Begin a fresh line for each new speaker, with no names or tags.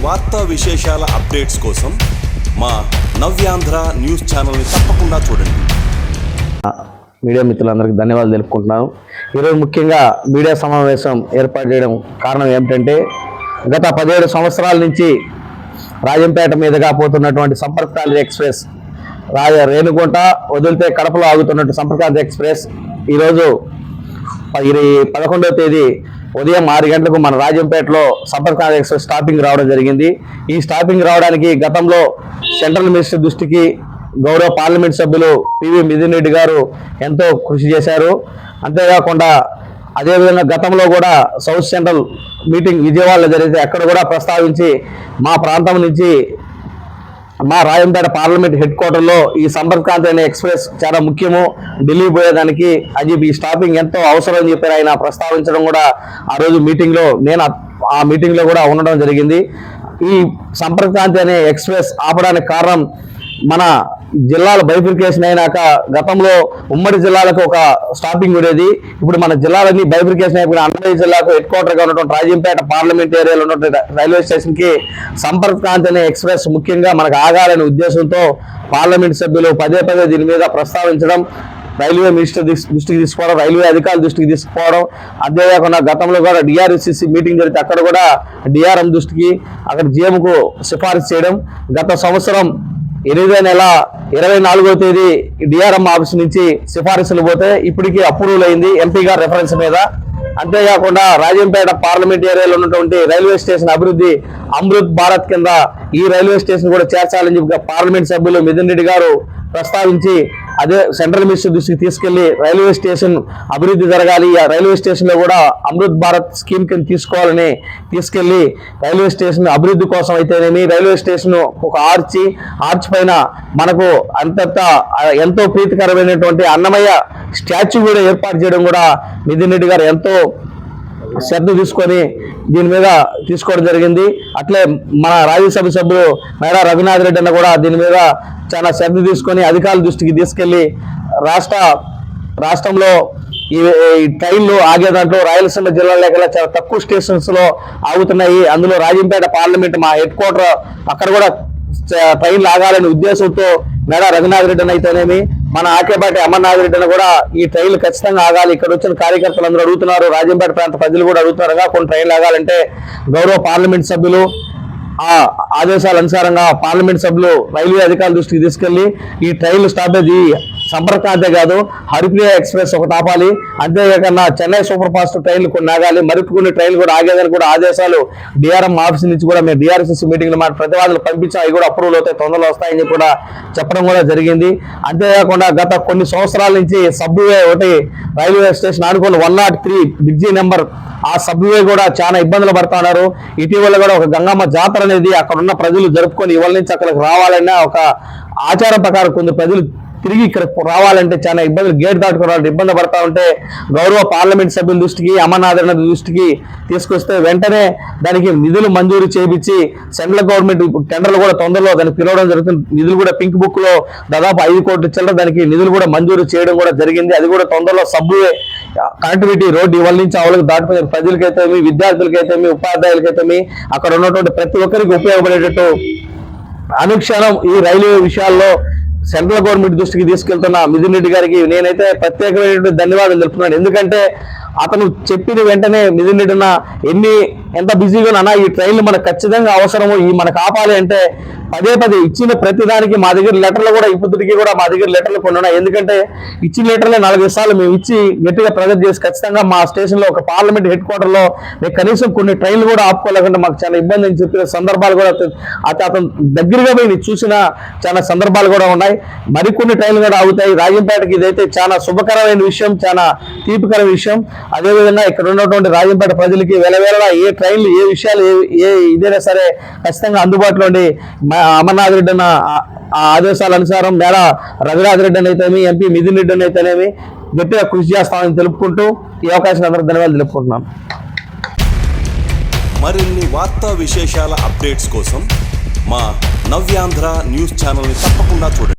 వార్తా విశేషాల అప్డేట్స్ కోసం మా నవ్యాంధ్ర న్యూస్ ఛానల్ని తప్పకుండా చూడండి.
మీడియా మిత్రులందరికీ ధన్యవాదాలు తెలుపుకుంటున్నాను. ఈరోజు ముఖ్యంగా మీడియా సమావేశం ఏర్పాటు చేయడం కారణం ఏమిటంటే, గత 17 సంవత్సరాల నుంచి రాజంపేట మీదుగా పోతున్నటువంటి సంపర్క్రాంతి ఎక్స్ప్రెస్ రేణుగుంట వదిలితే కడపలో ఆగుతున్నట్టు సంపర్క్రాంతి ఎక్స్ప్రెస్ ఈరోజు 11వ తేదీ ఉదయం 6 గంటలకు మన రాజంపేటలో సంపర్క్రాంతి ఎక్స్ప్రెస్ స్టాపింగ్ రావడం జరిగింది. ఈ స్టాపింగ్ రావడానికి గతంలో సెంట్రల్ మినిస్టర్ దృష్టికి గౌరవ పార్లమెంట్ సభ్యులు పివి మిథున్ రెడ్డి గారు ఎంతో కృషి చేశారు. అంతేకాకుండా అదేవిధంగా గతంలో కూడా సౌత్ సెంట్రల్ మీటింగ్ విజయవాడలో జరిగితే అక్కడ కూడా ప్రస్తావించి మా ప్రాంతం నుంచి మా రాజంపేట పార్లమెంట్ హెడ్ క్వార్టర్లో ఈ సంపర్క్రాంతి అనే ఎక్స్ప్రెస్ చాలా ముఖ్యము, ఢిల్లీ పోయేదానికి అది ఈ స్టాపింగ్ ఎంతో అవసరం అని చెప్పి ఆయన ప్రస్తావించడం కూడా ఆ రోజు మీటింగ్లో నేను ఆ మీటింగ్లో కూడా ఉండడం జరిగింది. ఈ సంపర్క్రాంతి అనే ఎక్స్ప్రెస్ ఆపడానికి కారణం మన జిల్లాల బైఫికేషన్ అయినాక గతంలో ఉమ్మడి జిల్లాలకు ఒక స్టాపింగ్ ఉండేది. ఇప్పుడు మన జిల్లాలన్నీ బైఫికేషన్ అయిపోయిన అన్నమయ్య జిల్లాకు హెడ్ క్వార్టర్గా ఉన్నటువంటి రాజంపేట పార్లమెంట్ ఏరియాలో ఉన్నటువంటి రైల్వే స్టేషన్కి సంపర్క్రాంతి అనే ఎక్స్ప్రెస్ ముఖ్యంగా మనకు ఆగాలనే ఉద్దేశంతో పార్లమెంట్ సభ్యులు పదే దీని మీద ప్రస్తావించడం, రైల్వే మినిస్టర్ దృష్టికి తీసుకోవడం, రైల్వే అధికారుల దృష్టికి తీసుకుపోవడం, అంతేకాకుండా గతంలో కూడా డిఆర్ఎస్సిసి మీటింగ్ జరిగితే అక్కడ కూడా డిఆర్ఎం దృష్టికి అక్కడ జీఎంకు సిఫారసు చేయడం, గత సంవత్సరం 8వ నెల 24వ తేదీ డిఆర్ఎం ఆఫీస్ నుంచి సిఫారసులు పోతే ఇప్పటికీ అప్రూవల్ అయింది ఎంపీ గారి రెఫరెన్స్ మీద. అంతేకాకుండా రాజంపేట పార్లమెంట్ ఏరియాలో ఉన్నటువంటి రైల్వే స్టేషన్ అభివృద్ధి అమృత్ భారత్ కింద ఈ రైల్వే స్టేషన్ కూడా చేర్చాలని చెప్పి పార్లమెంట్ సభ్యులు మిథున్ రెడ్డి గారు ప్రస్తావించి అదే సెంట్రల్ మినిస్టర్ దృష్టికి తీసుకెళ్లి రైల్వే స్టేషన్ అభివృద్ధి జరగాలి, ఆ రైల్వే స్టేషన్ లో కూడా అమృత్ భారత్ స్కీమ్ కింద తీసుకోవాలని తీసుకెళ్లి రైల్వే స్టేషన్ అభివృద్ధి కోసం అయితేనేమి, రైల్వే స్టేషన్ ఒక ఆర్చ్ పైన మనకు ఎంతో ప్రీతికరమైనటువంటి అన్నమయ్య స్టాచ్యూ కూడా ఏర్పాటు చేయడం కూడా మిథున్ రెడ్డి గారు ఎంతో శ్రద్ధ తీసుకొని దీని మీద తీసుకోవడం జరిగింది. అట్లే మన రాజ్యసభ సభ్యులు మేడా రఘునాథ్ రెడ్డి అన్న కూడా దీని మీద చాలా శ్రద్ధ తీసుకొని అధికారుల దృష్టికి తీసుకెళ్లి రాష్ట్రంలో ఈ ట్రైన్లు ఆగే దాంట్లో రాయలసీమ జిల్లా లేక చాలా తక్కువ స్టేషన్స్ లో ఆగుతున్నాయి. అందులో రాజంపేట పార్లమెంట్ మా హెడ్ క్వార్టర్ అక్కడ కూడా ట్రైన్లు ఆగాలనే ఉద్దేశంతో మేడా రఘునాథ్ రెడ్డి అయితేనేమి, మన ఆకేపాటి అమర్నాథ్ రెడ్డిని కూడా ఈ ట్రైన్లు ఖచ్చితంగా ఆగాలి. ఇక్కడ వచ్చిన కార్యకర్తలు అందరూ అడుగుతున్నారు, రాజంపేట ప్రాంత ప్రజలు కూడా అడుగుతున్నారు కొన్ని ట్రైన్లు ఆగాలంటే గౌరవ పార్లమెంట్ సభ్యులు ఆ ఆదేశాల అనుసారంగా పార్లమెంట్ సభ్యులు రైల్వే అధికారుల దృష్టికి తీసుకెళ్లి ఈ ట్రైన్లు స్టాపేజ్ సంపర్క్రాంతే కాదు హరిప్రియ ఎక్స్ప్రెస్ ఒకటి ఆపాలి, అంతేకాకుండా చెన్నై సూపర్ ఫాస్ట్ ట్రైన్లు కొన్ని ఆగాలి, మరికొన్ని ట్రైన్లు కూడా ఆగేదని కూడా ఆదేశాలు డిఆర్ఎం ఆఫీస్ నుంచి కూడా మేము డిఆర్ఎస్ఎస్ మీటింగ్లో మా ప్రతివాదులు పంపించాం, అవి కూడా అప్రూవల్ అవుతాయి, తొందరలో వస్తాయని చెప్పి కూడా చెప్పడం కూడా జరిగింది. అంతేకాకుండా గత కొన్ని సంవత్సరాల నుంచి సబ్వే ఒకటి రైల్వే స్టేషన్ ఆనుకుని 103 బిగ్జీ నెంబర్ ఆ సబ్వే కూడా చాలా ఇబ్బందులు పడుతూ ఉన్నారు. ఇటీవల కూడా ఒక గంగమ్మ జాతర అనేది అక్కడ ఉన్న ప్రజలు జరుపుకొని ఇవాళ నుంచి అక్కడికి రావాలన్నా ఒక ఆచారం ప్రకారం కొందరు ప్రజలు తిరిగి ఇక్కడ రావాలంటే చాలా ఇబ్బందులు, గేట్ దాటుకోవాలంటే ఇబ్బంది పడతా ఉంటే గౌరవ పార్లమెంట్ సభ్యుల దృష్టికి అమర్నాథ్ రెడ్డి దృష్టికి తీసుకొస్తే వెంటనే దానికి నిధులు మంజూరు చేయించి సెంట్రల్ గవర్నమెంట్ టెండర్లు కూడా తొందరలో దానికి పిలవడం జరుగుతుంది. నిధులు కూడా పింక్ బుక్ లో దాదాపు 5 కోట్ల చిల్లర దానికి నిధులు కూడా మంజూరు చేయడం కూడా జరిగింది. అది కూడా తొందరలో సబ్వే కనెక్టివిటీ రోడ్డు ఇవాళ నుంచి అవలకు దాటిపోయిన ప్రజలకైతేమి, విద్యార్థులకైతేమి, ఉపాధ్యాయులకైతేమి అక్కడ ఉన్నటువంటి ప్రతి ఒక్కరికి ఉపయోగపడేటట్టు అనుక్షణం ఈ రైల్వే విషయాల్లో సెంట్రల్ గవర్నమెంట్ దృష్టికి తీసుకెళ్తున్న మిథున్ రెడ్డి గారికి నేనైతే ప్రత్యేకమైనటువంటి ధన్యవాదాలు తెలుపుతున్నాను. ఎందుకంటే అతను చెప్పిన వెంటనే మిథున్ రెడ్డి ఎంత బిజీగా ఉన్నా ఈ ట్రైన్లు మనకు ఖచ్చితంగా అవసరము, ఈ మనకు ఆపాలి అంటే పదే ఇచ్చిన ప్రతిదానికి మా దగ్గర లెటర్లు కూడా ఇప్పటికీ కూడా మా దగ్గర లెటర్లు కొన్ని ఉన్నాయి. ఎందుకంటే ఇచ్చిన లెటర్లే 4 సార్లు మేము ఇచ్చి గట్టిగా ప్రజెంట్ చేసి ఖచ్చితంగా మా స్టేషన్లో ఒక పార్లమెంట్ హెడ్ క్వార్టర్లో మేము కనీసం కొన్ని ట్రైన్లు కూడా ఆపుకోలేకుండా మాకు చాలా ఇబ్బంది అని చెప్పిన సందర్భాలు కూడా అతను దగ్గరగా పోయి చూసిన చాలా సందర్భాలు కూడా ఉన్నాయి. మరికొన్ని ట్రైన్లు కూడా ఆగుతాయి. రాజంపేటకి ఇదైతే చాలా శుభకరమైన విషయం, చాలా తీపికరమైన విషయం. అదేవిధంగా ఇక్కడ ఉన్నటువంటి రాజంపేట ప్రజలకి వెలవేళలా ఏ ట్రైన్లు ఏ విషయాలు ఇదైనా సరే ఖచ్చితంగా అందుబాటులో ఉండి అమర్నాథ్ రెడ్డి అన్న ఆదేశాల అనుసారం మేడా రఘునాథ్ రెడ్డి అయితేనేమి, ఎంపీ మిథున్ రెడ్డి అయితేనేమి గట్టిగా కృషి చేస్తామని తెలుపుకుంటూ ఈ అవకాశం అందరూ ధన్యవాదాలు తెలుపుకుంటున్నాను.
మరిన్ని వార్తా విశేషాల అప్డేట్స్ కోసం మా నవ్యాంధ్ర న్యూస్ ఛానల్ని తప్పకుండా చూడండి.